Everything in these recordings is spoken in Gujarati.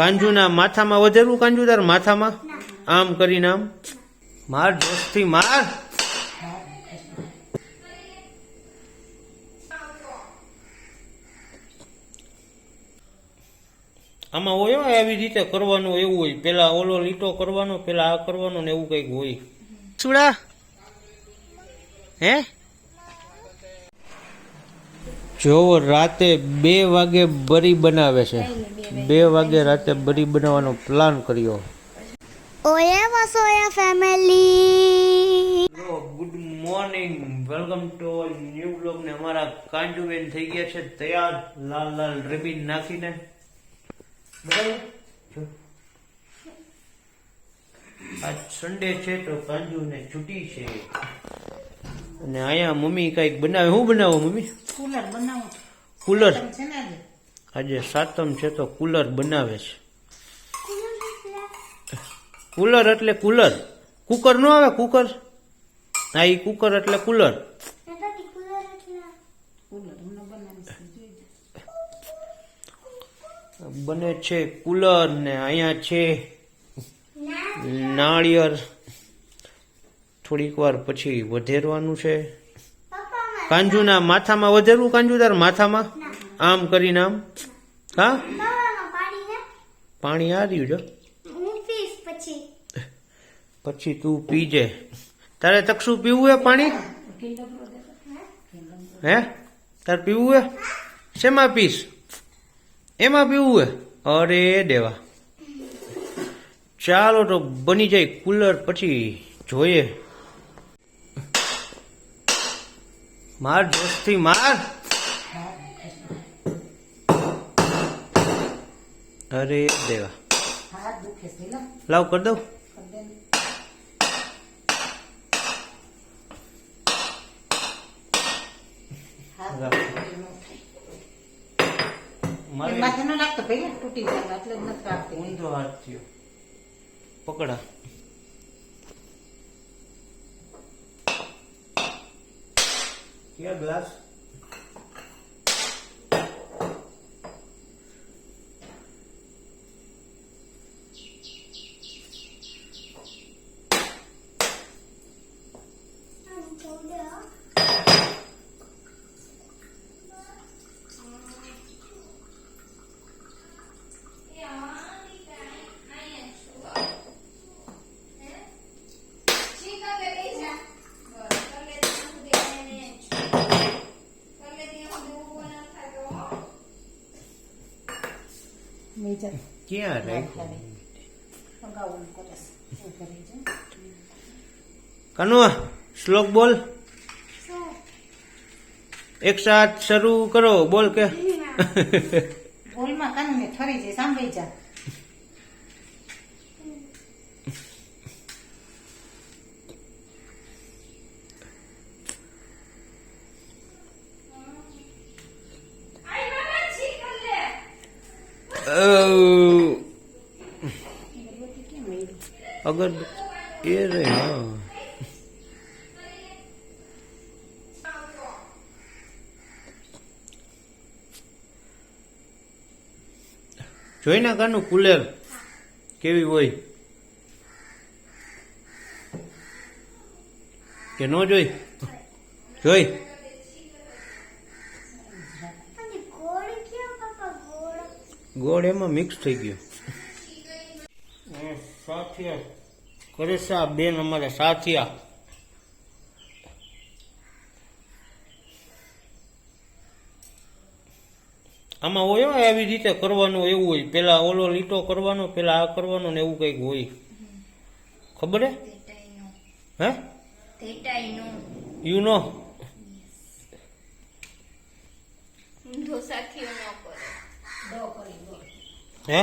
કાંજુના માથામાં વધેરવું, કાંજુ તાર માથામાં આમ કરીને આમ માર, જોશથી માર. આમાં હોય આવી રીતે કરવાનું, એવું હોય. પેલા ઓલો લીટો કરવાનો, પેલા આ કરવાનો ને એવું કઈક હોય. સુડા હે જો રાતે 2 વાગે બરી બનાવે છે. 2 વાગે રાતે બરી બનાવવાનો પ્લાન કર્યો. ઓયા Vasoya family, good morning, welcome to new blog. ને અમારા કાંજુબેન થઈ ગયા છે તૈયાર, લાલ લાલ રેબીન નાખીને. બરાબર, આજ સન્ડે છે તો કાંજુ ને છૂટી છે. અને અહીંયા મમ્મી કઈક બનાવે. શું બનાવો મમ્મી? કુલર બનાવું. કુલર? છે ને આજે સાતમ છે તો કુલર બનાવે છે. કુલર એટલે કુલર, કુકર નો આવે? કુકર, હા ઈ કુકર એટલે કુલર. બને છે કુલર ને અહીંયા છે નાળિયેર. થોડીક વાર પછી વધેરવાનું છે. કાંજુના માથામાં વધેરવું, કાંજુ તાર માથામાં આમ કરીને આમ. હા પાણી આ રહ્યું જો, પછી તું પીજે. તારે તકશું પીવું હે પાણી? હે તારે પીવું હે? શેમાં પીશ? એમાં પીવું હે? અરે દેવા. ચાલો તો બની જાય કુલર પછી જોઈએ. માર, જોશથી માર. અરે દેવા, લાવ કરી દઉં. માથે ન લાગતો ભાઈ, તૂટી જાય એટલે જ નથી રાખતી. ઊંધો હાથ થયો. પકડા. ક્યાં ગ્લાસ? ક્યાં રાખ્યું? કાનુ શ્લોક બોલ. એક સાથ શરૂ કરો, બોલ કે. બોલમાં કાનુ ને ઠરી જાય, સાંભળી જા. અગર એ રે, હા જોઈ ના કાનું કુલર કેવી હોય કે નો જોઈ? જોઈ. ગોળ એમાં મિક્સ થઈ ગયો. સાથિયા કરે છે આ બેન અમારે, સાથિયા. આમાં હોય આવી રીતે કરવાનું, એવું હોય. પેલા ઓલો લીટો કરવાનો, પેલા આ કરવાનો ને એવું કઈક હોય. ખબર હે? You know? હે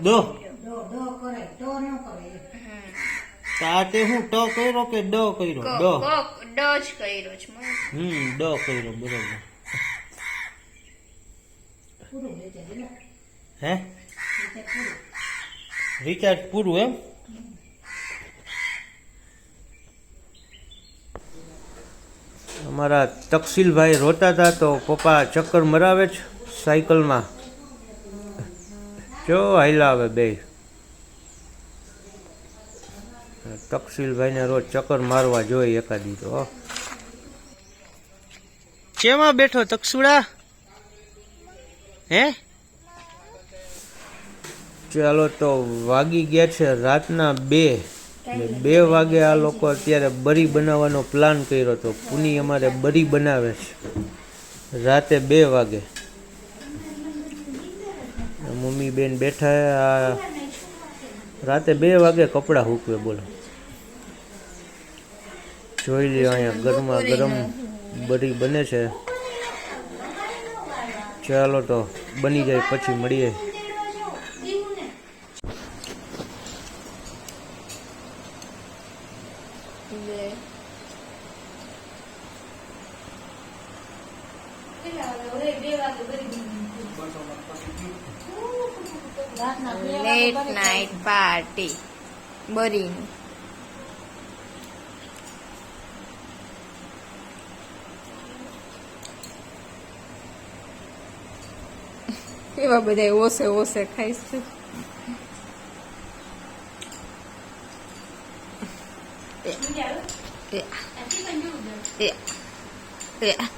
દો તાતે હું ટ કર્યો કે ડ કર્યો? ડ જ કર્યો છે. ડ કર્યો, બરોબર. હે રિચાર્જ પૂરું એમ? અમારા તકસીલભાઈ રોતા હતા તો પપ્પા ચક્કર મરાવે છે સાયકલમાં. જો હાઈલા આવે બે. તકસીલભાઈને રોજ ચક્કર મારવા જોઈએ એકાદી તો. કેમાં બેઠો તકસુડા? હે? ચાલો તો વાગી ગયા છે રાતના 2. 2 વાગે આ લોકો અત્યારે બરી બનાવવાનો પ્લાન કર્યો હતો. પુની અમારે બરી બનાવે છે રાતે 2 વાગે. મમ્મી બેન બેઠા આ રાતે 2 વાગે કપડાં હૂકવે. બોલો, જોઈ લ્યો અહીંયા ગરમા ગરમ બરી બને છે. ચાલો તો બની જાય પછી મળીએ. લેટ નાઇટ પાર્ટી બરીની. એવા બધા ઓસે ઓસે ખાઈશું. Yeah.